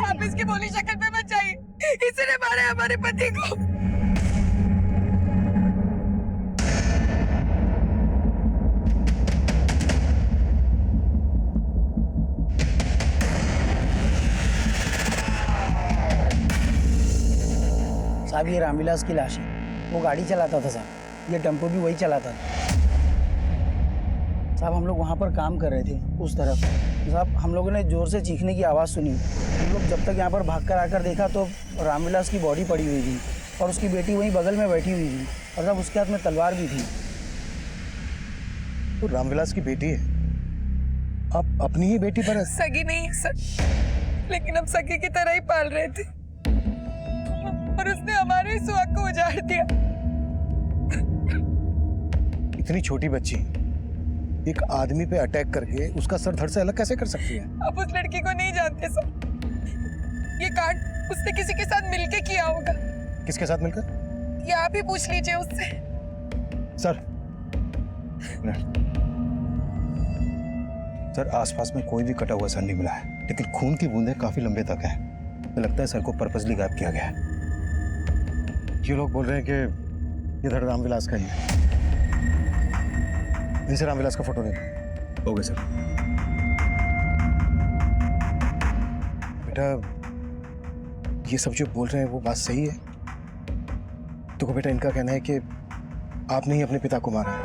आप इसकी बोली शक्ल पे मत जाइए, इसने मारा हमारे पति को। साहब ये रामविलास की लाश है, वो गाड़ी चलाता था साहब, ये टेम्पो भी वही चलाता था साहब। हम लोग वहाँ पर काम कर रहे थे उस तरफ साहब, हम लोगों ने जोर से चीखने की आवाज़ सुनी। हम लोग जब तक यहाँ पर भागकर आकर देखा तो रामविलास की बॉडी पड़ी हुई थी और उसकी बेटी वहीं बगल में बैठी हुई थी और साहब उसके हाथ में तलवार भी थी। तो रामविलास की बेटी है, आप अपनी ही बेटी पर? सगी नहीं है सर, लेकिन हम सगी की तरह ही पाल रहे थे और उसने हमारे सुहाग को उजाड़ दिया। इतनी छोटी बच्ची एक आदमी पे अटैक करके उसका सर धड़ से अलग कैसे कर सकती है? आप उस लड़की को नहीं जानते सर, ये कांड उसने किसी के साथ मिलके किया होगा। किसके साथ मिलकर? ये आप ही पूछ लीजिए उससे। सर आसपास में कोई भी कटा हुआ सर नहीं मिला है, लेकिन खून की बूंदें काफी लंबे तक है। तो लगता है सर को पर्पसली गायब किया गया है। ये लोग बोल रहे हैं कि ये धड़ रामविलास का ही है। इनसे रामविलास का फोटो नहीं हो गया सर। बेटा ये सब जो बोल रहे हैं वो बात सही है? तो बेटा इनका कहना है कि आपने ही अपने पिता को मारा है।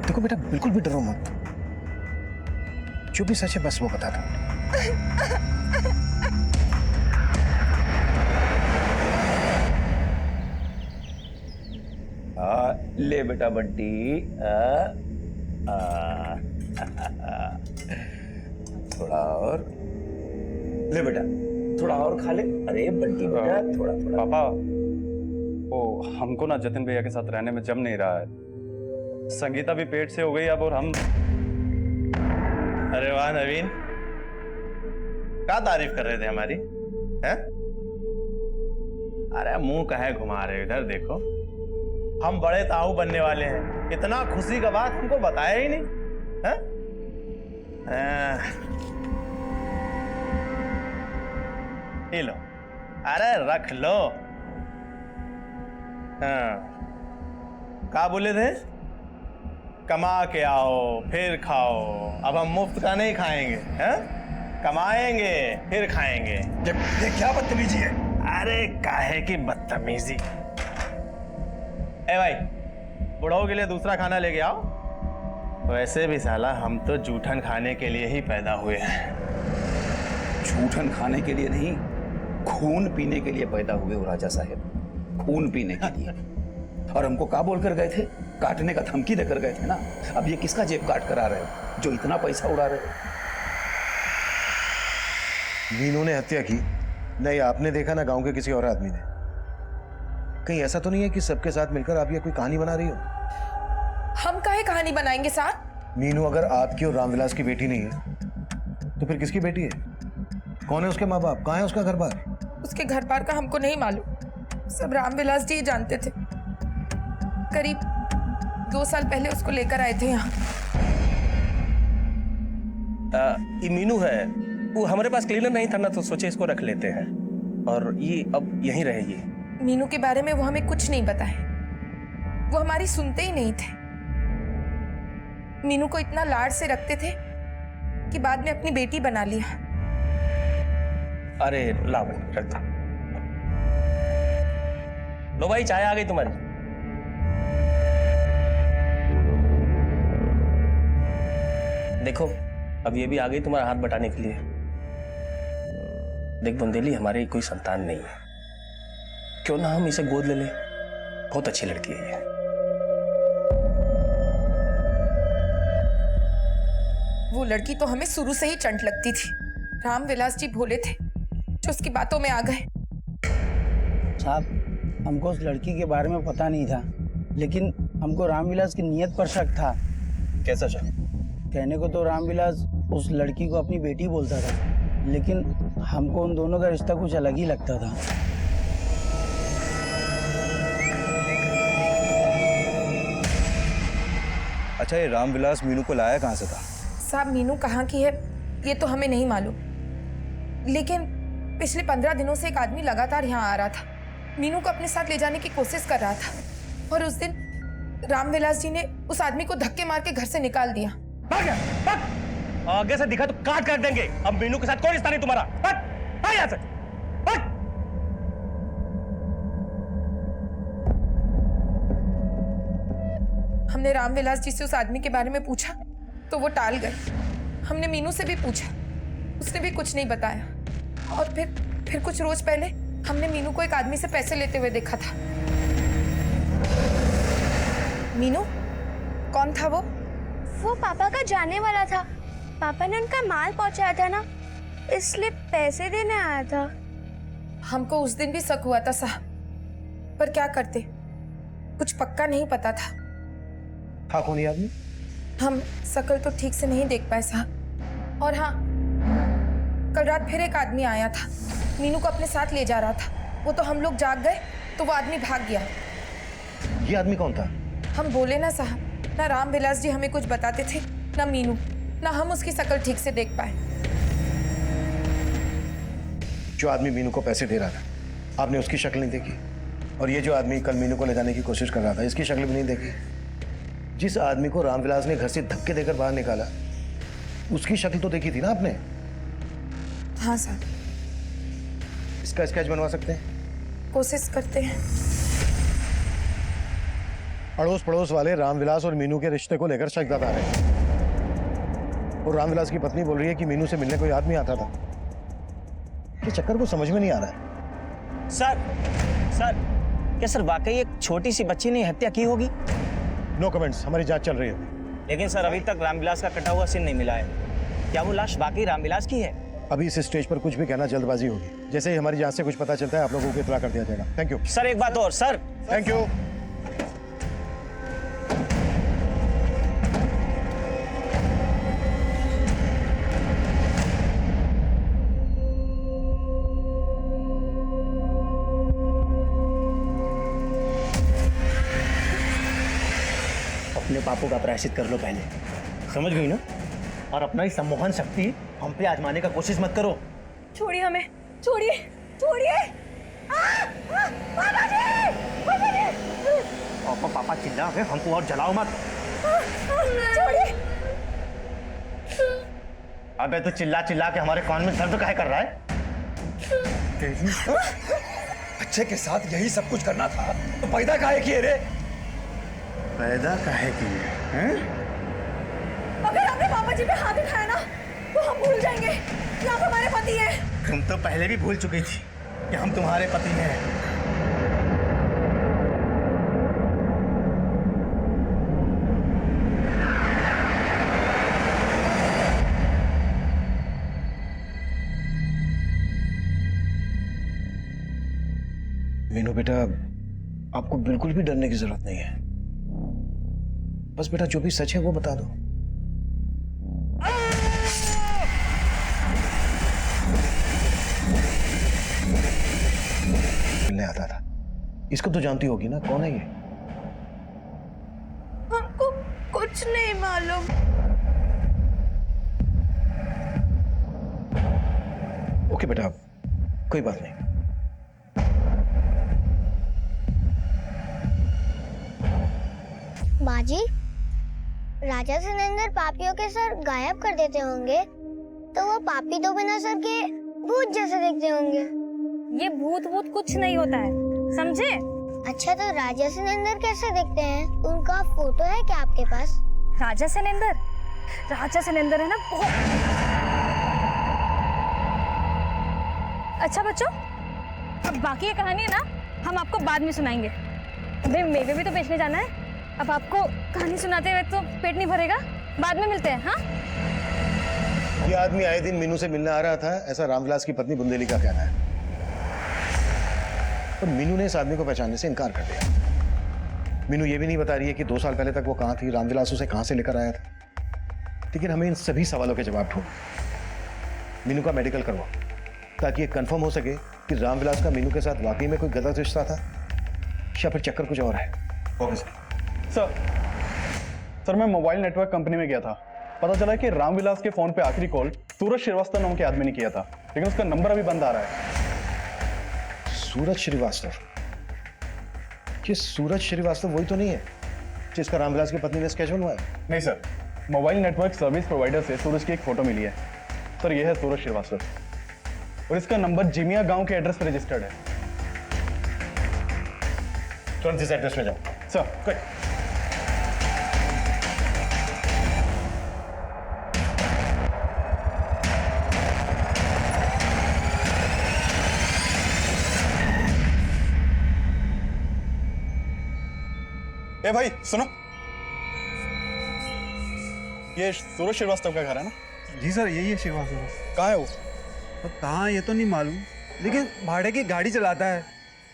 देखो बेटा बिल्कुल भी डरो मत, जो भी सच है बस वो बता दो। ले बेटा बंटी, थोड़ा और ले बेटा, थोड़ा और खा ले। अरे बंटी बेटा थोड़ा थोड़ा। पापा वो हमको ना जतिन भैया के साथ रहने में जम नहीं रहा है। संगीता भी पेट से हो गई अब, और हम। अरे वाह नवीन, क्या तारीफ कर रहे थे हमारी? हैं? अरे मुंह काहे घुमा रहे हो? इधर देखो, हम बड़े ताऊ बनने वाले हैं। इतना खुशी का बात हमको बताया ही नहीं है? ये लो, अरे रख लो। हाँ, क्या बोले थे? कमा के आओ फिर खाओ। अब हम मुफ्त का नहीं खाएंगे, हैं? कमाएंगे फिर खाएंगे। ये क्या बदतमीजी है? अरे काहे की बदतमीजी? ए भाई, बुढ़ाओ के लिए दूसरा खाना लेके आओ। वैसे भी साला हम तो जूठन खाने के लिए ही पैदा हुए हैं। जूठन खाने के लिए नहीं, खून पीने के लिए पैदा हुए हो राजा साहब, खून पीने के लिए। और हमको क्या बोलकर गए थे? काटने का धमकी देकर गए थे ना। अब ये किसका जेब काट कर आ रहे हो जो इतना पैसा उड़ा रहे हो? मीनू ने हत्या की? नहीं, आपने देखा ना गांव के किसी और आदमी ने? कहीं ऐसा तो नहीं है कि सबके साथ मिलकर आप ये कोई कहानी बना रही हो? हम काहे कहानी बनाएंगे साहब? मीनू अगर आपकी और रामविलास की बेटी नहीं है तो फिर किसकी बेटी है? कौन है उसके माँ बाप? कहाँ है उसका घर बार? उसके घर बार का हमको नहीं मालूम, सब रामविलास जी जानते थे। करीब 2 साल पहले उसको लेकर आए थे यहाँ। ये मीनू है, वो हमारे पास क्लीनर नहीं था ना, तो सोचे इसको रख लेते हैं और ये अब यहीं रहेगी। मीनू के बारे में वो हमें कुछ नहीं बताए, वो हमारी सुनते ही नहीं थे। मीनू को इतना लाड से रखते थे कि बाद में अपनी बेटी बना लिया। अरे ला भाई रख दो। लो भाई चाय आ गई तुम्हारी। देखो अब ये भी आ गई तुम्हारा हाथ बटाने के लिए। देख बुंदेली, हमारी कोई संतान नहीं है, क्यों ना हम इसे गोद ले ले? बहुत अच्छी लड़की है ये। वो लड़की तो हमें शुरू से ही चंट लगती थी। रामविलास जी भोले थे जो उसकी बातों में आ गए। साहब हमको उस लड़की के बारे में पता नहीं था, लेकिन हमको रामविलास की नीयत पर शक था। कैसा शक? कहने को तो रामविलास उस लड़की को अपनी बेटी बोलता था, लेकिन हमको उन दोनों का रिश्ता कुछ अलग ही लगता था। अच्छा, ये रामविलास मीनू को लाया कहाँ से था? साहब मीनू कहाँ की है ये तो हमें नहीं मालूम, लेकिन पिछले 15 दिनों से एक आदमी लगातार यहाँ आ रहा था, मीनू को अपने साथ ले जाने की कोशिश कर रहा था और उस दिन रामविलास जी ने उस आदमी को धक्के मार के घर से निकाल दिया। आगे से दिखा तो काट कर देंगे। अब मीनू के साथ कोई रिश्ता नहीं तुम्हारा। भाग यहाँ से, भाग। हमने रामविलास जी से उस आदमी के बारे में पूछा तो वो टाल गए। हमने मीनू से भी पूछा, उसने भी कुछ नहीं बताया। और फिर कुछ रोज पहले हमने मीनू को एक आदमी से पैसे लेते हुए देखा था। मीनू कौन था वो पापा का जाने वाला था। पापा ने उनका माल पहुंचाया था ना, इसलिए पैसे देने आया था। हमको उस दिन भी शक हुआ था साहब, पर क्या करते, कुछ पक्का नहीं पता था। हाँ, कौन है आदमी? हम शक्ल तो ठीक से नहीं देख पाए साहब। और हाँ, कल रात फिर एक आदमी आया था, मीनू को अपने साथ ले जा रहा था। वो तो हम लोग जाग गए तो वो आदमी भाग गया। ये आदमी कौन था? हम बोले ना साहब, ना रामविलास जी हमें कुछ बताते थे, ना मीनू, ना हम उसकी शक्ल ठीक से देख पाए। जो आदमी मीनू को पैसे दे रहा था, आपने उसकी शक्ल नहीं देखी? और ये जो आदमी कल मीनू को ले जाने की कोशिश कर रहा था, इसकी शक्ल भी नहीं देखी? जिस आदमी को रामविलास ने घर से धक्के देकर बाहर निकाला, उसकी शक्ल तो देखी थी ना आपने? हाँ साहब। इसका स्केच बनवा सकते हैं? कोशिश करते हैं। अड़ोस पड़ोस वाले रामविलास और मीनू के रिश्ते को लेकर शक जता रहे हैं। और रामविलास की पत्नी बोल रही है कि मीनू से मिलने कोई आदमी आता था। ये चक्कर को समझ में नहीं आ रहा है। सर, क्या सर वाकई एक छोटी सी बच्ची ने हत्या की होगी? नो कमेंट्स, हमारी जांच चल रही है। लेकिन सर अभी तक रामविलास का कटा हुआ सिर नहीं मिला है। क्या वो लाश वाकई रामविलास की है? अभी इस स्टेज पर कुछ भी कहना जल्दबाजी होगी। जैसे ही हमारी जांच से कुछ पता चलता है, आप लोगों को इत्तला कर दिया जाएगा। Thank you sir. एक बात और सर। Thank you. अपने पापों का प्रायश्चित कर लो पहले, समझ गई ना? और अपना ही सम्मोहन शक्ति हम पे आजमाने का कोशिश मत करो। छोड़िए हमें, छोड़िए, छोड़िए। पापा चिल्ला के हमको और जलाओ मत। छोड़िए। अबे तो चिल्ला चिल्ला के हमारे कान में दर्द काहे कर रहा है? बच्चे के साथ यही सब कुछ करना था तो पैदा काहे किए रे? पैदा काहे किए हैं? अगर आपने पापा जी पे हाथ उठाया ना तो हम भूल जाएंगे कि आप हमारे पति हैं। तुम तो पहले भी भूल चुकी थी कि हम तुम्हारे पति हैं। मीनू बेटा, आपको बिल्कुल भी डरने की जरूरत नहीं है। बस बेटा जो भी सच है वो बता दो। मिलने आता था, इसको तो जानती होगी ना, कौन है ये? हमको कुछ नहीं मालूम। ओके बेटा, कोई बात नहीं। बाजी, राजा सिलेंडर पापियों के सर गायब कर देते होंगे तो वो पापी तो बिना सर के भूत जैसे दिखते होंगे। ये भूत कुछ नहीं होता है, समझे? अच्छा, तो राजा सिलेंडर कैसे दिखते हैं? उनका फोटो है क्या आपके पास? राजा सिलेंडर है ना बहुत। अच्छा बच्चों, अब बाकी ये कहानी है ना हम आपको बाद में सुनाएंगे। अबे मेवे भी तो बेचने जाना है। अब आपको कहानी सुनाते हुए तो पेट नहीं भरेगा, बाद में मिलते हैं। हाँ, ये आदमी आए दिन मीनू से मिलने आ रहा था, ऐसा रामविलास की पत्नी बुंदेली का कहना है। और मीनू ने इस आदमी को पहचानने से इनकार कर दिया। मीनू ये भी नहीं बता रही है कि 2 साल पहले तक वो कहाँ थी, रामविलास उसे कहाँ से लेकर आया था। लेकिन हमें इन सभी सवालों के जवाब ढूंढ। मीनू का मेडिकल करवाओ ताकि ये कंफर्म हो सके कि रामविलास का मीनू के साथ वाकई में कोई गलत रिश्ता था या फिर चक्कर कुछ और है। सर सर मैं मोबाइल नेटवर्क कंपनी में गया था, पता चला कि रामविलास के फोन पे आखिरी कॉल सूरज श्रीवास्तव नाम के आदमी ने किया था, लेकिन उसका नंबर अभी बंद आ रहा है। सूरज श्रीवास्तव? ये सूरज श्रीवास्तव वही तो नहीं है जिसका रामविलास की पत्नी ने स्केच बनवाया? नहीं sir, mobile network service provider से सूरज की एक फोटो मिली है सर, ये है सूरज श्रीवास्तव और इसका नंबर जिमिया गांव के एड्रेस पर रजिस्टर्ड है। तुरंत इस एड्रेस में जाओ। सर कोई ए भाई सुनो, ये सूरज श्रीवास्तव का घर है ना? जी सर, यही है श्रीवास्तव। कहाँ है वो? अब कहाँ ये तो नहीं मालूम, लेकिन भाड़े की गाड़ी चलाता है,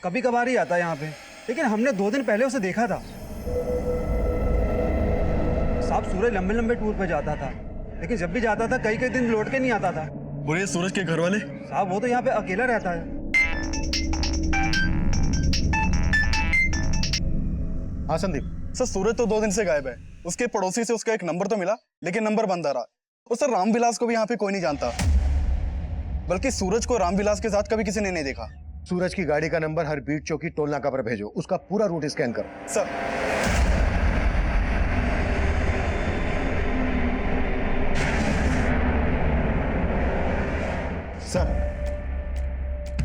कभी कभार ही आता है यहाँ पे। लेकिन हमने 2 दिन पहले उसे देखा था। साहब सूरज लंबे लंबे टूर पे जाता था, लेकिन जब भी जाता था कई कई दिन लौट के नहीं आता था। बोलिए सूरज के घर वाले? साहब वो तो यहाँ पे अकेला रहता है। हाँ संदीप। सर सूरज तो 2 दिन से गायब है, उसके पड़ोसी से उसका एक नंबर तो मिला, लेकिन नंबर बंद आ रहा। और सर रामविलास को भी यहाँ पे कोई नहीं जानता, बल्कि सूरज को रामविलास के साथ कभी किसी ने नहीं देखा। सूरज की गाड़ी का नंबर हर बीट चौकी टोल नाका पर भेजो, उसका पूरा रूट स्कैन करो। सर सर,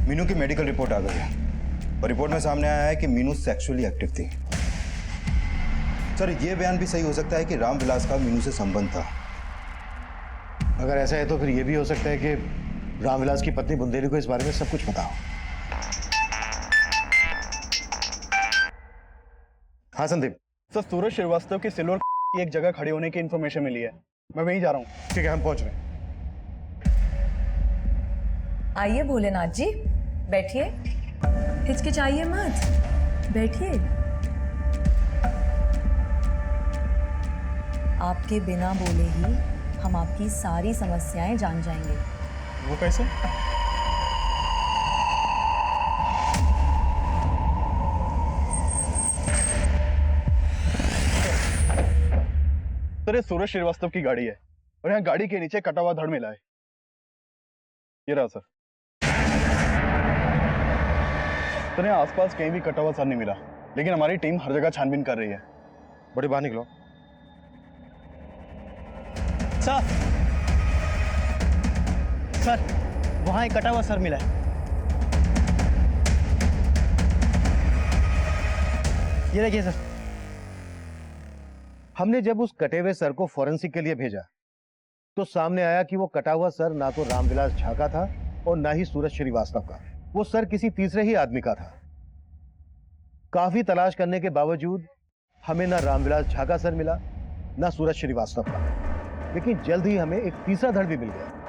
मीनू की मेडिकल रिपोर्ट आ गई है और रिपोर्ट में सामने आया है कि मीनू सेक्सुअली एक्टिव थी। सर ये बयान भी सही हो सकता है कि रामविलास का मीनू से संबंध था। अगर ऐसा है तो फिर यह भी हो सकता है कि रामविलास की पत्नी बुंदेली को इस बारे में सब कुछ पता हो। हाँ संदीप। सर सूरज श्रीवास्तव की सिल्वर की एक जगह खड़ी होने की इंफॉर्मेशन मिली है, मैं वहीं जा रहा हूँ। ठीक है, हम पहुंच रहे हैं। आइए भोलेनाथ जी, बैठिए, हिचकिचाइए मत, बैठिए। आपके बिना बोले ही हम आपकी सारी समस्याएं जान जाएंगे। वो कैसे? सर ये सूरज श्रीवास्तव की गाड़ी है और यहाँ गाड़ी के नीचे कटा हुआ धड़ मिला है, ये रहा सर। सर यहाँ आसपास कहीं भी कटा हुआ सर नहीं मिला, लेकिन हमारी टीम हर जगह छानबीन कर रही है। बड़ी बाहर निकलो। सर वहां एक कटा हुआ सर मिला है। ये देखिए सर। हमने जब उस कटे हुए सर को फॉरेंसिक के लिए भेजा तो सामने आया कि वो कटा हुआ सर ना तो रामविलास झा का था और ना ही सूरज श्रीवास्तव का। वो सर किसी तीसरे ही आदमी का था। काफी तलाश करने के बावजूद हमें ना रामविलास झा का सर मिला ना सूरज श्रीवास्तव का, लेकिन जल्द ही हमें एक तीसरा धड़ भी मिल गया।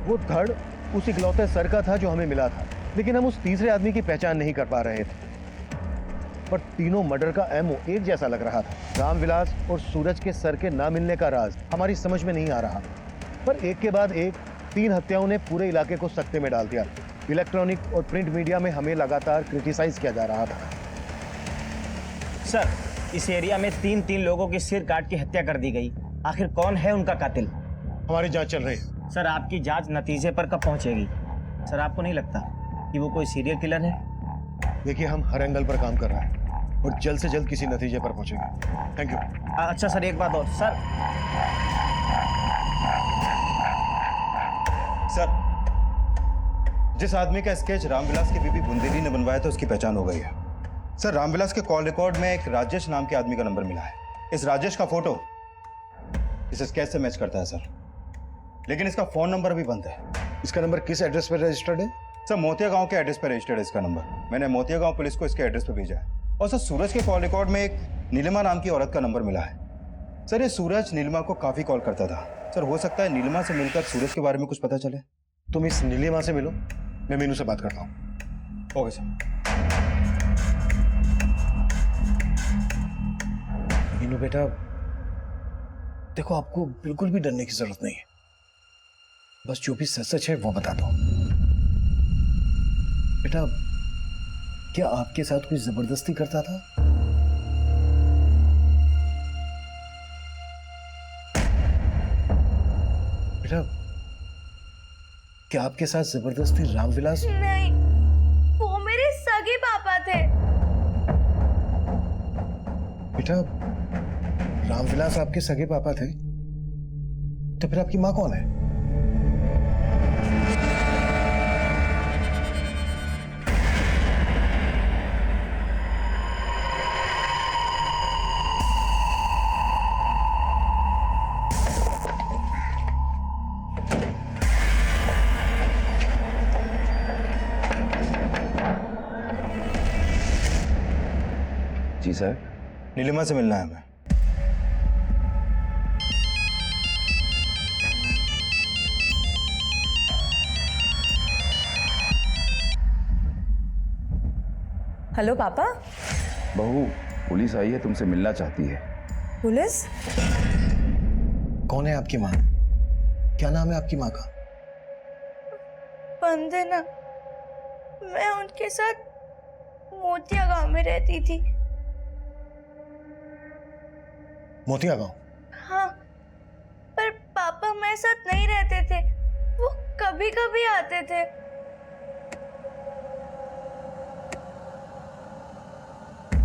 वो धड़ उस इकलौते सर का था जो हमें मिला था, लेकिन हम उस तीसरे आदमी की पहचान नहीं कर पा रहे थे। पर तीनों मर्डर का एमओ एक जैसा लग रहा था। रामविलास और सूरज के सर के ना मिलने का राज हमारी समझ में नहीं आ रहा, पर एक के बाद एक 3 हत्याओं ने पूरे इलाके को सकते में डाल दिया। इलेक्ट्रॉनिक और प्रिंट मीडिया में हमें लगातार क्रिटिसाइज किया जा रहा था। सर इस एरिया में 3 लोगों की सिर काट के हत्या कर दी गई, आखिर कौन है उनका कातिल? हमारी जांच चल रही है। सर आपकी जांच नतीजे पर कब पहुंचेगी? सर आपको नहीं लगता कि वो कोई सीरियल किलर है? देखिए हम हर एंगल पर काम कर रहे हैं और जल्द से जल्द किसी नतीजे पर पहुंचेंगे। Thank you. अच्छा सर एक बात और। सर जिस आदमी का स्केच रामविलास की बीबी बुंदेली ने बनवाया था उसकी पहचान हो गई है। सर रामविलास के कॉल रिकॉर्ड में एक राजेश नाम के आदमी का नंबर मिला है। इस राजेश का फोटो इस स्केच से मैच करता है सर, लेकिन इसका फोन नंबर भी बंद है। इसका नंबर किस एड्रेस पर रजिस्टर्ड है? सर मोतिया गांव के एड्रेस पर रजिस्टर्ड है इसका नंबर। मैंने मोतिया गांव पुलिस को इसके एड्रेस पर भेजा है। और सर सूरज के कॉल रिकॉर्ड में एक नीलिमा नाम की औरत का नंबर मिला है। सर ये सूरज नीलिमा को काफी कॉल करता था। सर हो सकता है नीलिमा से मिलकर सूरज के बारे में कुछ पता चले। तुम इस नीलिमा से मिलो, मैं मीनू से बात करता हूँ। Okay sir. मीनू बेटा देखो, आपको बिल्कुल भी डरने की जरूरत नहीं है, बस जो भी सच सच है वो बता दो। बेटा क्या आपके साथ कोई जबरदस्ती करता था? बेटा, क्या आपके साथ जबरदस्ती रामविलास? नहीं, वो मेरे सगे पापा थे। बेटा, रामविलास आपके सगे पापा थे, तो फिर आपकी माँ कौन है? जी सर। नीलिमा से मिलना है हमें। हेलो पापा। बहू, पुलिस आई है, तुमसे मिलना चाहती है। पुलिस? कौन है आपकी माँ? क्या नाम है आपकी माँ का? वंदना। मैं उनके साथ मोतिया गांव में रहती थी। मोतिया गांव? हाँ, पर पापा मेरे साथ नहीं रहते थे, वो कभी कभी आते थे।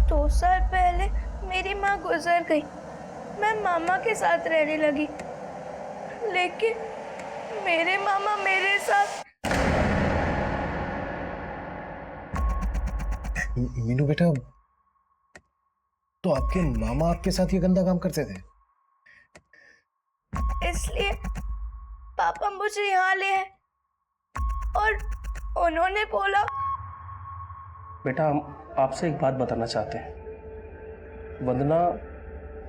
दो साल पहले मेरी माँ गुजर गई, मैं मामा के साथ रहने लगी, लेकिन मेरे मामा मेरे साथ। मीनू बेटा, तो आपके मामा आपके साथ ये गंदा काम करते थे? इसलिए पापा मुझे यहाँ ले आए और उन्होंने बोला। बेटा, हम आपसे एक बात बताना चाहते हैं। वंदना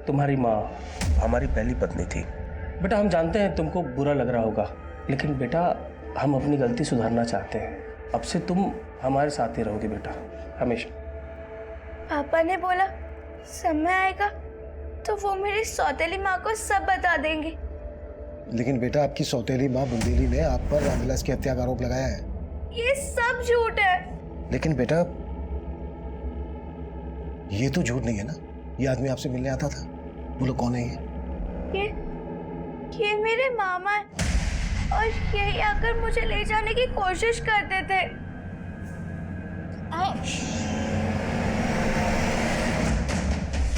तुम्हारी माँ हमारी पहली पत्नी थी। बेटा, हम जानते हैं तुमको बुरा लग रहा होगा, लेकिन बेटा हम अपनी गलती सुधारना चाहते हैं। अब से तुम हमारे साथ ही रहोगे बेटा, हमेशा। पापा ने बोला समय आएगा तो वो मेरी सौतेली माँ को सब बता देंगी। लेकिन बेटा, आपकी सौतेली माँ बुंदेली ने आप पर रामविलास की हत्या का आरोप लगाया है। ये सब झूठ है। लेकिन बेटा, ये तो झूठ नहीं है ना? ये आदमी आपसे मिलने आता था। बोलो कौन है ये? ये मेरे मामा है और यही आकर मुझे ले जाने की कोशिश करते थे।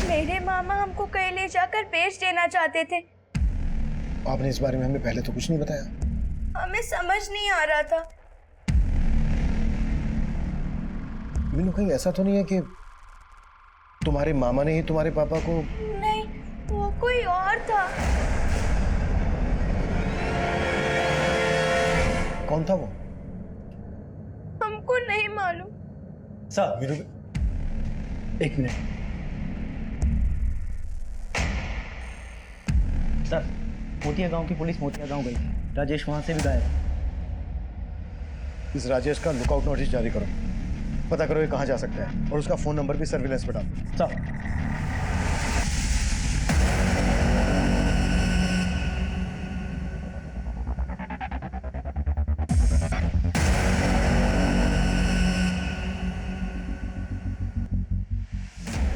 मेरे मामा हमको कहीं ले जाकर बेच देना चाहते थे। आपने इस बारे में हमें पहले तो कुछ नहीं बताया। हमें समझ नहीं आ रहा था। मीनू, कहीं ऐसा तो नहीं है कि तुम्हारे मामा ने ही तुम्हारे पापा को? नहीं, वो कोई और था। कौन था वो? हमको नहीं मालूम। सर, मीनू, एक मिनट। सर, मोतिया गांव की पुलिस मोतिया गांव गई थी। राजेश वहां से भी गायब है। इस राजेश का लुकआउट नोटिस जारी करो। पता करो ये कहाँ जा सकता है और उसका फोन नंबर भी सर्विलेंस पे डालो। सर,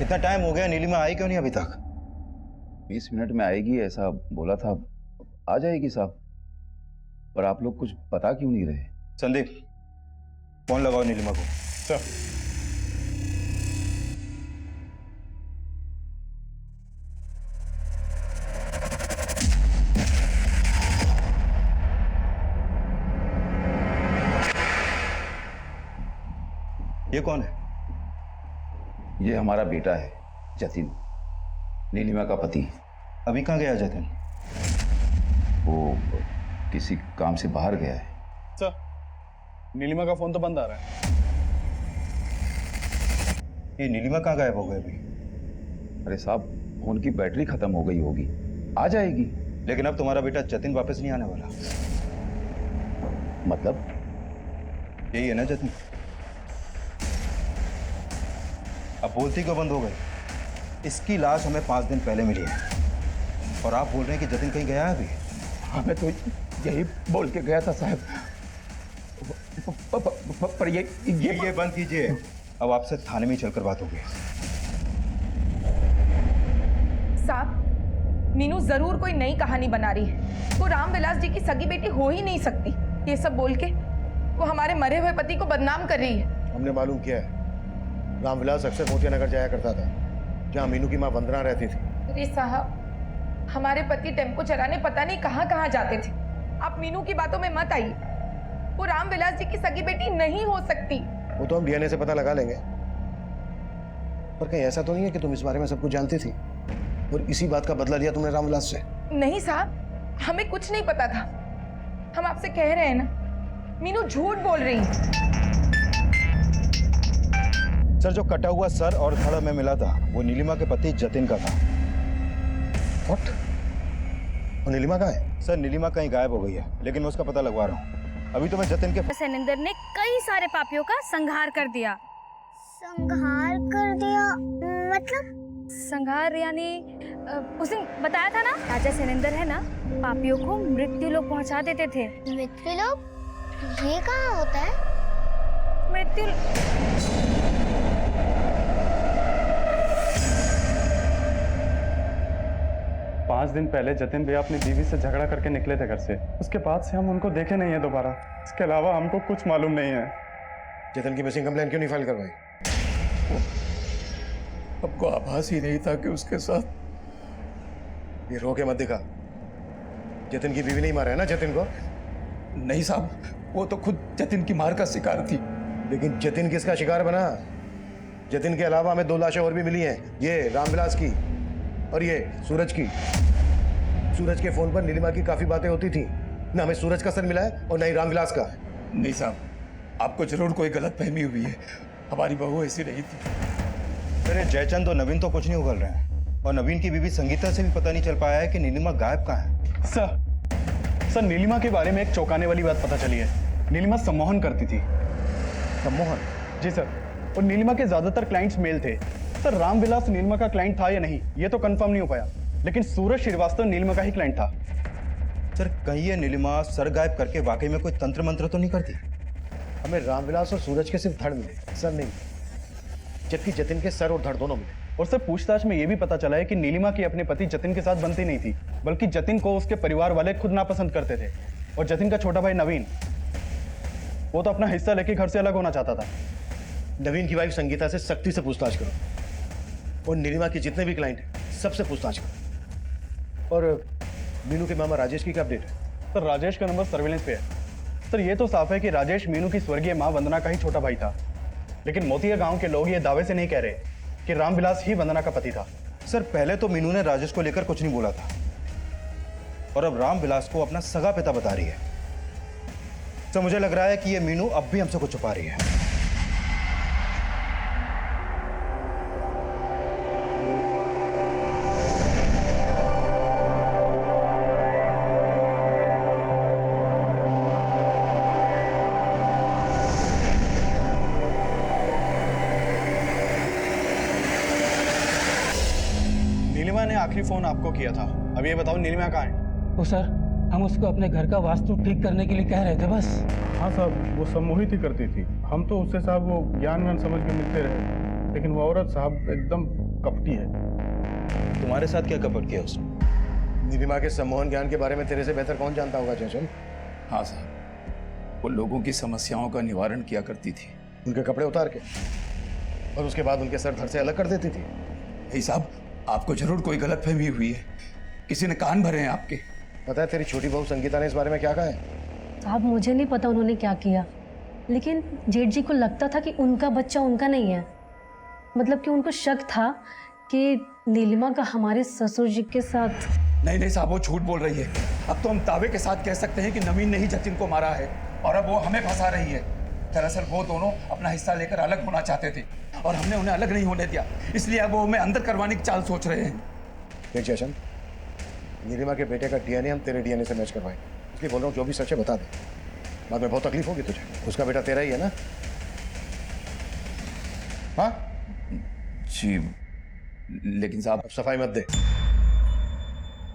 इतना टाइम हो गया, नीलिमा आई क्यों नहीं अभी तक? 20 मिनट में आएगी ऐसा बोला था। आ जाएगी साहब, पर आप लोग कुछ बता क्यों नहीं रहे? संदीप, फोन लगाओ नीलिमा को। सर, ये कौन है? ये हमारा बेटा है जतिन, नीलिमा का पति। अभी कहाँ गया जतिन? वो किसी काम से बाहर गया है। सर, नीलिमा का फोन तो बंद आ रहा है। ये नीलिमा कहाँ गायब हो गई अभी? अरे साहब, फोन की बैटरी खत्म हो गई होगी, आ जाएगी। लेकिन अब तुम्हारा बेटा जतिन वापस नहीं आने वाला। मतलब? यही है ना जतिन? अब बोलती क्यों बंद हो गई? इसकी लाश हमें 5 दिन पहले मिली है और आप बोल रहे हैं कि जतिन कहीं गया है अभी? हमें तो यही बोल के गया था साहब, पर ये बंद कीजिए। अब आपसे थाने में ही चलकर बात होगी। साहब, मीनू जरूर कोई नई कहानी बना रही है। वो रामविलास जी की सगी बेटी हो ही नहीं सकती। ये सब बोल के वो हमारे मरे हुए पति को बदनाम कर रही है। हमने मालूम किया है, रामविलास अक्सर मोतिया नगर जाया करता था, जहाँ मीनू की माँ वंदना रहती थी। अरे साहब, हमारे पति टेम्पो चलाने पता नहीं कहाँ कहाँ जाते थे। आप मीनू की बातों में मत आइए। वो रामविलास जी की सगी बेटी नहीं हो सकती। वो तो हम डीएनए से पता लगा लेंगे, पर कहीं ऐसा तो नहीं है कि तुम इस बारे में सब कुछ जानती थी और इसी बात का बदला लिया तुमने रामविलास से? नहीं साहब, हमें कुछ नहीं पता था। हम आपसे कह रहे हैं ना, मीनू झूठ बोल रही है। सर, जो कटा हुआ सर और धड़ में मिला था वो नीलिमा के पति जतिन का था। What? और नीलिमा कहाँ है? सर, नीलिमा कहीं गायब हो गई है, लेकिन मैं उसका पता लगवा रहा हूँ। अभी तो मैं जतिन के सैनेंद्र ने कई सारे पापियों का संहार कर दिया। संहार कर दिया मतलब? संहार यानी उस दिन बताया था ना, राजा सैनेंद्र है ना, पापियों को मृत्यु लोक पहुंचा देते थे। मृत्यु लोक? ये कहाँ होता है? मृत्यु 5 दिन पहले जतिन भैया अपनी बीवी से झगड़ा करके निकले थे घर से। उसके बाद से हम उनको देखे नहीं है दोबारा। इसके अलावा हमको कुछ मालूम नहीं है। जतिन की मिसिंग कंप्लेंट क्यों नहीं फाइल करवाई? हमको आभास ही नहीं था कि उसके साथ। ये रो के मत दिखा। जतिन की बीवी नहीं मारा है ना जतिन को? नहीं साहब, वो तो खुद जतिन की मार का शिकार थी। लेकिन जतिन किसका शिकार बना? जतिन के अलावा हमें 2 लाशें और भी मिली हैं, ये रामविलास की और ये सूरज की। सूरज के फोन पर नीलिमा की काफी बातें होती थी। ना हमें सूरज का सर मिला है और ना ही रामविलास का। नहीं साहब, आपको जरूर कोई गलत फहमी हुई है। हमारी बहू ऐसी नहीं थी। अरे जयचंद और नवीन तो कुछ नहीं उगल रहे हैं, और नवीन की बीवी संगीता से भी पता नहीं चल पाया है कि नीलिमा गायब कहाँ है। सर, नीलिमा के बारे में एक चौंकाने वाली बात पता चली है। नीलिमा सम्मोहन करती थी। सम्मोहन? जी सर, और नीलिमा के ज्यादातर क्लाइंट्स मेल थे। सर, रामविलास नीलिमा का क्लाइंट था या नहीं ये तो कंफर्म नहीं हो पाया, लेकिन सूरज श्रीवास्तव नीलिमा का ही क्लाइंट था। सर, कहीं ये नीलिमा सर गायब करके वाकई में कोई तंत्र मंत्र तो नहीं करती? हमें रामविलास और सूरज के सिर्फ धड़ मिले, सर नहीं, जबकि जतिन के सर और धड़ दोनों मिले। और सर, पूछताछ में यह भी पता चला है कि नीलिमा की अपने पति जतिन के साथ बनती नहीं थी, बल्कि जतिन को उसके परिवार वाले खुद नापसंद करते थे। और जतिन का छोटा भाई नवीन, वो तो अपना हिस्सा लेके घर से अलग होना चाहता था। नवीन की वाइफ संगीता से सख्ती से पूछताछ करो, और नीलिमा के जितने भी क्लाइंट हैं सबसे पूछताछ करो। और मीनू के मामा राजेश की क्या अपडेट है? सर, राजेश का नंबर सर्विलेंस पे है। सर, ये तो साफ है कि राजेश मीनू की स्वर्गीय मां वंदना का ही छोटा भाई था, लेकिन मोतिया गांव के लोग ये दावे से नहीं कह रहे कि रामविलास ही वंदना का पति था। सर, पहले तो मीनू ने राजेश को लेकर कुछ नहीं बोला था, और अब रामविलास को अपना सगा पिता बता रही है। सर, मुझे लग रहा है कि ये मीनू अब भी हमसे कुछ छुपा रही है। नीलिमा ने आखिरी फोन आपको किया था। अब ये बताओ, नीलिमा कहाँ है? तो सर, हम उसको अपने घर का वास्तु ठीक करने के लिए कह रहे थे बस। हाँ साहब, वो सम्मोहित ही करती थी। हम तो उससे साहब वो ज्ञान व्यान समझ के मिलते रहे, लेकिन वो औरत साहब एकदम कपटी है। तुम्हारे साथ क्या कपट किया उसने? नीलिमा के सम्मोहन ज्ञान के बारे में तेरे से बेहतर कौन जानता होगा जयचंद? हाँ साहब, वो लोगों की समस्याओं का निवारण किया करती थी। उनके कपड़े उतार के, और उसके बाद उनके सर धड़ से अलग कर देती थी। नहीं साहब, आपको जरूर कोई गलतफहमी हुई है। किसी ने कान भरे हैं आपके। पता है तेरी छोटी बहू संगीता ने इस बारे में क्या कहा है? साहब, मुझे नहीं पता उन्होंने क्या किया, लेकिन जेठ जी को लगता था कि उनका बच्चा उनका नहीं है। मतलब कि उनको शक था कि नीलिमा का हमारे ससुर जी के साथ। नहीं साहब, वो झूठ बोल रही है। अब तो हम दावे के साथ कह सकते हैं कि नवीन ने ही जतिन को मारा है, और अब वो हमें फंसा रही है। दरअसल वो दोनों अपना हिस्सा लेकर अलग होना चाहते थे, और हमने उन्हें अलग नहीं होने दिया, इसलिए अब वो हमें अंदर करवाने की चाल सोच रहे हैं। देख जयचंद, नीलिमा के बेटे का डीएनए हम तेरे डीएनए से मैच करवाएंगे, इसलिए बोल रहा हूँ जो भी सच है बता दे। बाद में बहुत तकलीफ होगी तुझे। उसका बेटा तेरा ही है ना? हाँ जी, लेकिन साहब। अब सफाई मत दे।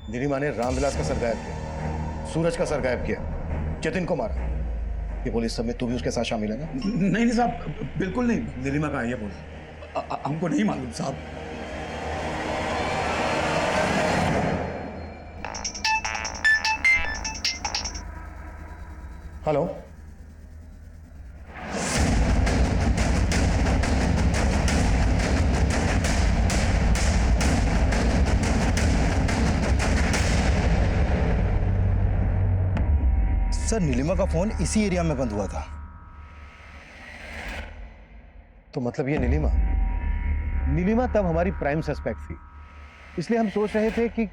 नीलिमा ने रामविलास का सर गायब किया, सूरज का सर गायब किया, जतिन को मारा। ये बोल, इस सब में तू भी उसके साथ शामिल है ना? नहीं साहब, बिल्कुल नहीं। नीलिमा कहाँ है ये बोल। हमको नहीं मालूम साहब। हेलो। सर नीलिमा का फोन इसी एरिया में बंद हुआ था। तो मतलब ये नीलिमा तब हमारी प्राइम सस्पेक्ट थी, इसलिए हम सोच रहे थे कि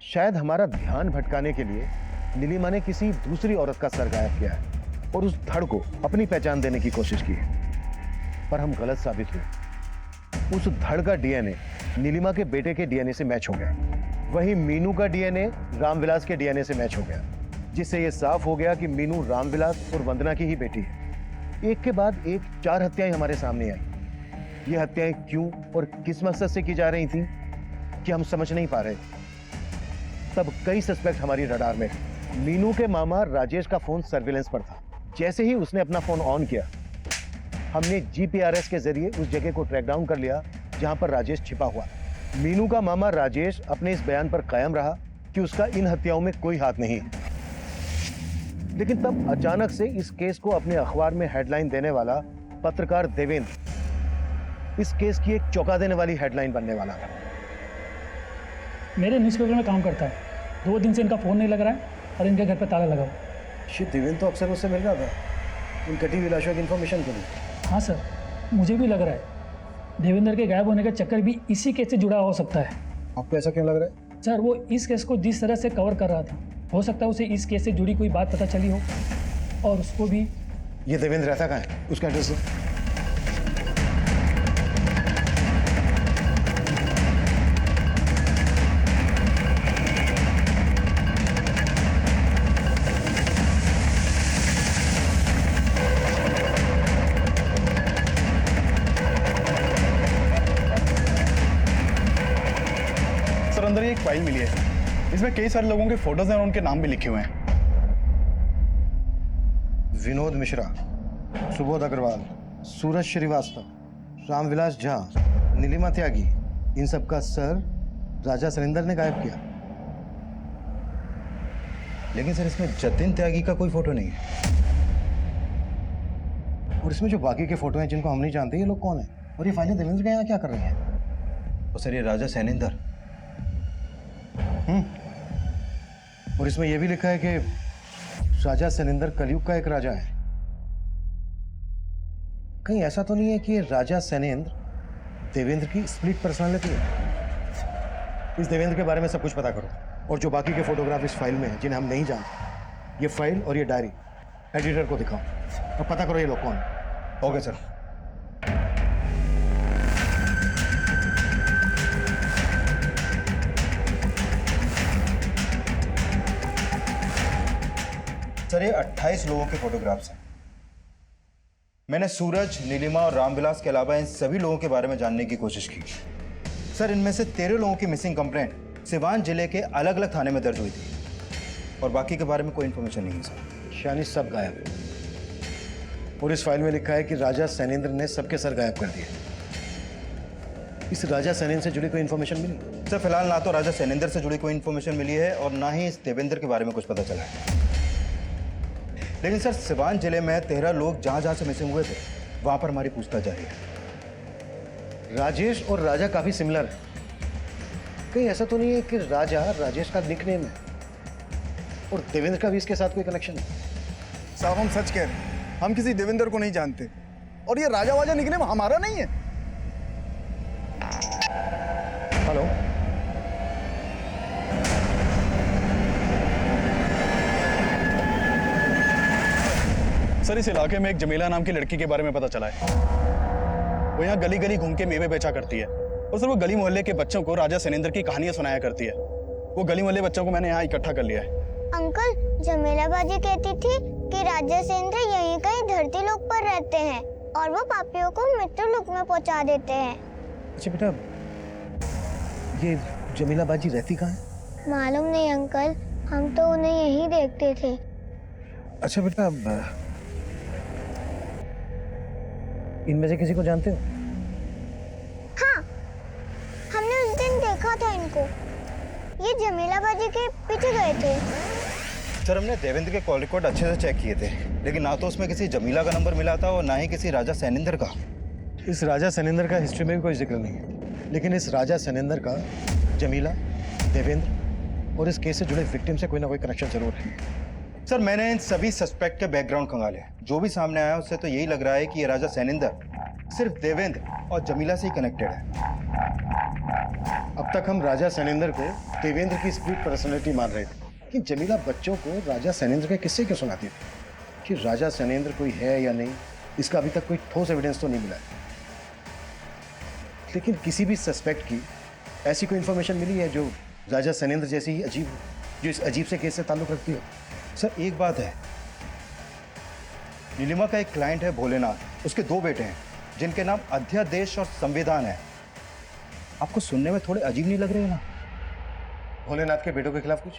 शायद हमारा ध्यान भटकाने के लिए नीलिमा ने किसी दूसरी औरत का सर गायब किया है और उस धड़ को अपनी पहचान देने की कोशिश की है, पर हम गलत साबित हुए। उस धड़ का डीएनए नीलिमा के बेटे के डीएनए से मैच हो गया, वहीं मीनू का डीएनए रामविलास के डीएनए से मैच हो गया, जिससे यह साफ हो गया कि मीनू रामविलास और वंदना की ही बेटी है। एक के बाद एक 4 हत्याएं हमारे सामने आई। ये हत्याएं क्यों और किस मकसद से की जा रही थी कि हम समझ नहीं पा रहे। तब कई सस्पेक्ट हमारी रडार में थे। मीनू के मामा राजेश का फोन सर्विलेंस पर था। जैसे ही उसने अपना फोन ऑन किया, हमने जीपीआरएस के जरिए उस जगह को ट्रैक डाउन कर लिया जहां पर राजेश छिपा हुआ। मीनू का मामा राजेश अपने इस बयान पर कायम रहा कि उसका इन हत्याओं में कोई हाथ नहीं है। लेकिन तब अचानक से इस केस को अपने अखबार में हेडलाइन देने वाला पत्रकार देवेंद्र इस केस की एक चौंका देने वाली हेडलाइन बनने वाला था। मेरे न्यूज़पेपर में काम करता है, 2 दिन से इनका फ़ोन नहीं लग रहा है और इनके घर पे ताला लगा हुआ। देवेंद्र तो अक्सर मुझसे मिल रहा था इन कटी हुई लाशों की इन्फॉर्मेशन के लिए। हाँ सर, मुझे भी लग रहा है देवेंद्र के गायब होने का चक्कर भी इसी केस से जुड़ा हो सकता है। आपको ऐसा क्यों लग रहा है? सर वो इस केस को जिस तरह से कवर कर रहा था, हो सकता है उसे इस केस से जुड़ी कोई बात पता चली हो और उसको भी। ये देवेंद्र रहता कहाँ है? उसका एड्रेस दो। सर अंदर एक फाइल मिली है, इसमें कई सारे लोगों के फोटोज हैं और उनके नाम भी लिखे हुए हैं। विनोद मिश्रा, सुबोध अग्रवाल, सूरज श्रीवास्तव, रामविलास झा, नीलिमा त्यागी, इन सब का सर राजा सरिंदर ने गायब किया। लेकिन सर इसमें जतिन त्यागी का कोई फोटो नहीं है। और इसमें जो बाकी के फोटो हैं जिनको हम नहीं जानते, ये लोग कौन हैं? और ये फाइलें देवेंद्र के यहाँ क्या कर रही हैं? तो सर ये राजा सैनिंदर। और इसमें यह भी लिखा है कि राजा सैनिंदर कलयुग का एक राजा है। कहीं ऐसा तो नहीं है कि राजा सैनिंद्र देवेंद्र की स्प्लिट पर्सनालिटी है? इस देवेंद्र के बारे में सब कुछ पता करो, और जो बाकी के फोटोग्राफ इस फाइल में हैं जिन्हें हम नहीं जानते, ये फाइल और ये डायरी एडिटर को दिखाओ और पता करो ये लोग कौन है। Okay sir. सर ये 28 लोगों के फोटोग्राफ्स हैं। मैंने सूरज, नीलिमा और रामविलास के अलावा इन सभी लोगों के बारे में जानने की कोशिश की। सर इनमें से 13 लोगों की मिसिंग कंप्लेंट सिवान जिले के अलग अलग थाने में दर्ज हुई थी और बाकी के बारे में कोई इन्फॉर्मेशन नहीं है सर। यानी सब गायब। और इस फाइल में लिखा है कि राजा सैनिंद्र ने सबके सर गायब कर दिए। इस राजा सैनिंद्र से जुड़ी कोई इन्फॉर्मेशन मिली? सर फिलहाल ना तो राजा सैनिंदर से जुड़ी कोई इन्फॉर्मेशन मिली है और ना ही इस देवेंद्र के बारे में कुछ पता चला है। लेकिन सर सिवान जिले में 13 लोग जहां जहां से मिसिंग हुए थे वहां पर हमारी पूछताछ जारी है। राजेश और राजा काफी सिमिलर है। कहीं ऐसा तो नहीं है कि राजा राजेश का निकनेम है और देवेंद्र का भी इसके साथ कोई कनेक्शन है? साहब हम सच कह रहे हैं, हम किसी देवेंद्र को नहीं जानते और ये राजा वाजा निकनेम हमारा नहीं है। हेलो, सर इस इलाके में एक जमीला नाम की लड़की के बारे में पता चला है। वो यहाँ गली गली घूम के मेवे बेचा करती है और सर वो गली मोहल्ले के बच्चों को राजा सैनिंदर की कहानियां सुनाया करती है। वो गली मोहल्ले बच्चों को मैंने यहाँ इकट्ठा कर लिया है। अंकल, जमीला बाजी कहती थी कि राजा सैनिंदर यहीं कहीं धरती लोक पर रहते हैं और वो पापियों को मृत्यु लोक में पहुंचा देते हैं। अच्छा बेटा, ये जमीला बाजी रहती कहाँ है? मालूम नहीं अंकल, हम तो उन्हें यहीं देखते थे। अच्छा बेटा, इनमें से किसी को जानते हो? हाँ, हमने उस दिन देखा था इनको। ये जमीला बाजी के पीछे गए थे। सर हमने देवेंद्र के कॉल रिकॉर्ड अच्छे से चेक किए थे, लेकिन ना तो उसमें किसी जमीला का नंबर मिला था और ना ही किसी राजा सैनिंदर का। इस राजा सैनिंदर का हिस्ट्री में भी कोई जिक्र नहीं है, लेकिन इस राजा सैनिंदर का जमीला, देवेंद्र और इस केस से जुड़े विक्टिम से कोई ना कोई कनेक्शन जरूर है। सर मैंने इन सभी सस्पेक्ट के बैकग्राउंड खंगाले, जो भी सामने आया उससे तो यही लग रहा है कि ये राजा सैनिंदर सिर्फ देवेंद्र और जमीला से ही कनेक्टेड है। अब तक हम राजा सैनिंदर को देवेंद्र की स्प्लिट पर्सनैलिटी मान रहे थे कि जमीला बच्चों को राजा सैनिंद्र के किस्से क्यों सुनाती थी। कि राजा सैनिंद्र कोई है या नहीं, इसका अभी तक कोई ठोस एविडेंस तो नहीं मिला है, लेकिन किसी भी सस्पेक्ट की ऐसी कोई इंफॉर्मेशन मिली है जो राजा सैनिंद्र जैसी ही अजीब हो, जो इस अजीब से केस से ताल्लुक रखती हो। सर एक बात है, नीलिमा का एक क्लाइंट है भोलेनाथ, उसके 2 बेटे हैं जिनके नाम अध्यादेश और संविधान है। आपको सुनने में थोड़े अजीब नहीं लग रहे हैं ना? भोलेनाथ के बेटों के खिलाफ कुछ?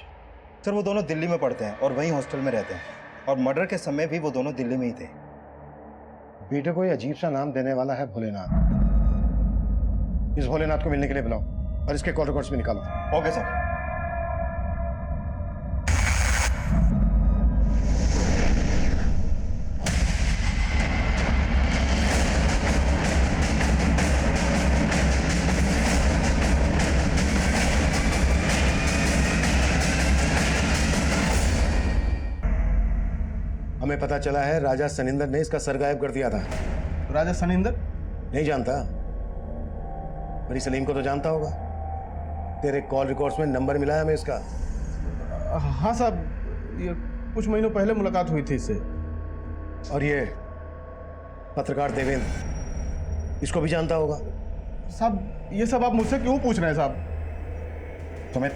सर वो दोनों दिल्ली में पढ़ते हैं और वहीं हॉस्टल में रहते हैं, और मर्डर के समय भी वो दोनों दिल्ली में ही थे। बेटे को ये अजीब सा नाम देने वाला है भोलेनाथ। इस भोलेनाथ को मिलने के लिए बुलाओ और इसके कॉल रिकॉर्ड्स भी निकालो। Okay sir. हमें पता चला है राजा सैनिंदर ने इसका सर गायब कर दिया था। राजा सैनिंदर? नहीं जानता? मेरी सलीम को तो जानता होगा। तेरे कॉल रिकॉर्ड्स में नंबर मिला है हमें इसका। हाँ साहब, ये कुछ महीनों पहले मुलाकात हुई थी इससे। और ये पत्रकार देवेंद्र, इसको भी जानता होगा। साहब ये सब आप मुझसे क्यों पूछ रहे हैं साहब? सुमित,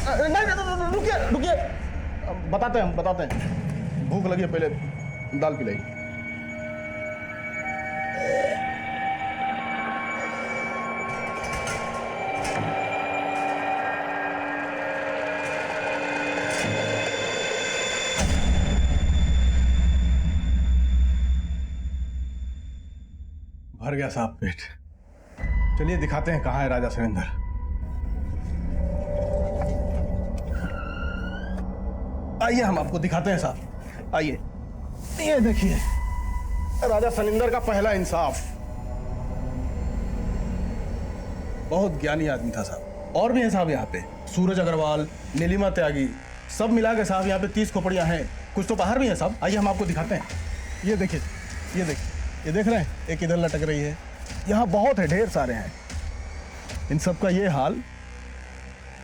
नहीं रुकिए रुकिए, बताते हैं हम, बताते हैं। भूख लगी है, पहले दाल पिलाइए। भर गया साहब पेट। चलिए दिखाते हैं कहाँ है राजा सैनिंदर। आइए हम आपको दिखाते हैं साहब, आइए। ये देखिए राजा सैनिंदर का पहला इंसाफ। बहुत ज्ञानी आदमी था साहब। और भी हैं साहब यहाँ पे, सूरज अग्रवाल, नीलिमा त्यागी, सब मिला के साहब यहाँ पे 30 खोपड़ियाँ हैं। कुछ तो बाहर भी हैं साहब, आइए हम आपको दिखाते हैं। ये देखिए, ये देखिए, ये देख रहे हैं, एक इधर लटक रही है। यहाँ बहुत है, ढेर सारे हैं। इन सब का ये हाल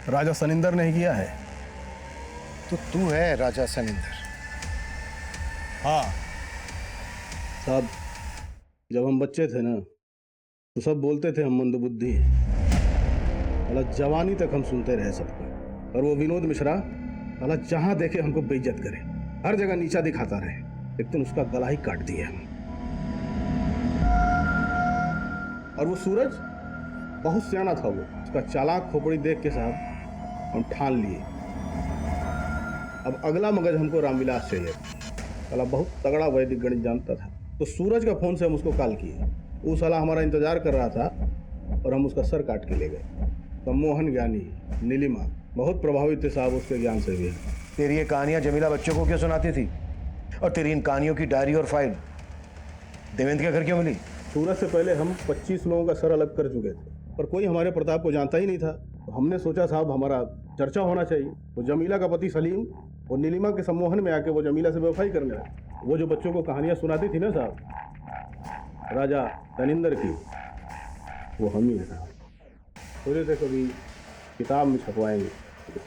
राजा सैनिंदर ने ही किया है। तो तू है राजा सैनिंदर? हाँ साहब, जब हम बच्चे थे ना तो सब बोलते थे हम मंदबुद्धि हैं। हालांकि जवानी तक हम सुनते रहे सबको। और वो विनोद मिश्रा हालांकि जहाँ देखे हमको बेइज्जत करे, हर जगह नीचा दिखाता रहे। एक दिन उसका गला ही काट दिया हम। और वो सूरज बहुत सियाना था, वो उसका चालाक खोपड़ी देख के साहब हम ठान लिए अब अगला मगज हमको रामविलास चाहिए। साला बहुत तगड़ा वैदिक गणित जानता था। तो सूरज का फोन से हम उसको कॉल किए। वो साला हमारा इंतजार कर रहा था और हम उसका सर काट के ले गए। सम्मोहन ज्ञानी, नीलिमा बहुत प्रभावित थे साहब उसके ज्ञान से भी। तेरी ये कहानियां जमीला बच्चों को क्यों सुनाती थी? और तेरी इन कहानियों की डायरी और फाइल देवेंद्र के घर क्यों मिली? सूरज से पहले हम 25 लोगों का सर अलग कर चुके थे, पर कोई हमारे प्रताप को जानता ही नहीं था। तो हमने सोचा साहब हमारा चर्चा होना चाहिए। वो जमीला का पति सलीम और नीलिमा के सम्मोहन में आके वो जमीला से बेवफाई करने लगा। वो जो बच्चों को कहानियां सुनाती थी ना साहब राजा सैनिंदर की, वो हम ही था। सोचे थे कभी किताब में छपवाएंगे,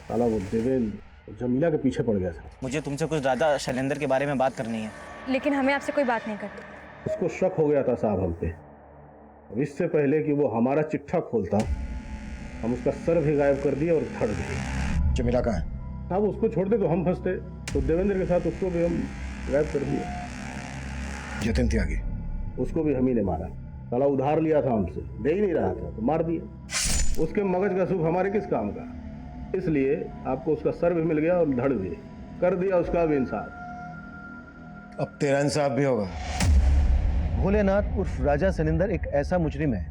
साला वो देवेंद्र जमीला के पीछे पड़ गया था। मुझे तुमसे कुछ राजा सैनिंदर के बारे में बात करनी है। लेकिन हमें आपसे कोई बात नहीं करनी। उसको शक हो गया था साहब हम पे। अब इससे पहले कि वो हमारा चिट्ठा खोलता, हम उसका सर भी गायब कर दिए और धड़ दिए। जमीला कहाँ है? साहब उसको छोड़ते तो हम फंसते, तो देवेंद्र के साथ उसको भी हम गायब कर दिए। जतिन त्यागी, उसको भी हम ही ने मारा। साला उधार लिया था हमसे, दे ही नहीं रहा था तो मार दिया। उसके मगज का सुख हमारे किस काम का? इसलिए आपको उसका सर भी मिल गया और धड़ भी कर दिया, उसका भी इंसाफ। अब तेरा इंसाफ भी होगा। भोलेनाथ उर्फ राजा सैनिंदर एक ऐसा मुजरिम है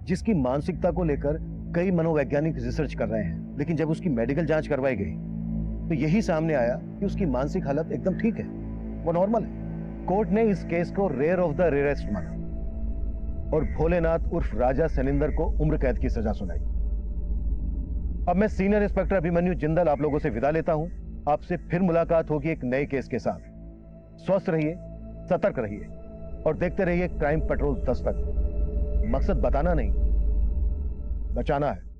जिसकी मानसिकता को लेकर कई मनोवैज्ञानिक रिसर्च कर रहे हैं, लेकिन जब उसकी मेडिकल जांच करवाई गई तो तो यही सामने आया कि उसकी मानसिक हालत एकदम ठीक है, वो नॉर्मल है। कोर्ट ने इस केस को रेयर ऑफ द रेयरेस्ट माना और भोलेनाथ उर्फ राजा सनिंदर को उम्र कैद की सजा सुनाई। अब मैं सीनियर इंस्पेक्टर अभिमन्यु जिंदल आप लोगों से विदा लेता हूं। आपसे फिर मुलाकात होगी एक नए केस के साथ। स्वस्थ रहिए, सतर्क रहिए और देखते रहिए क्राइम पेट्रोल 10 तक। मकसद बताना नहीं, बचाना है।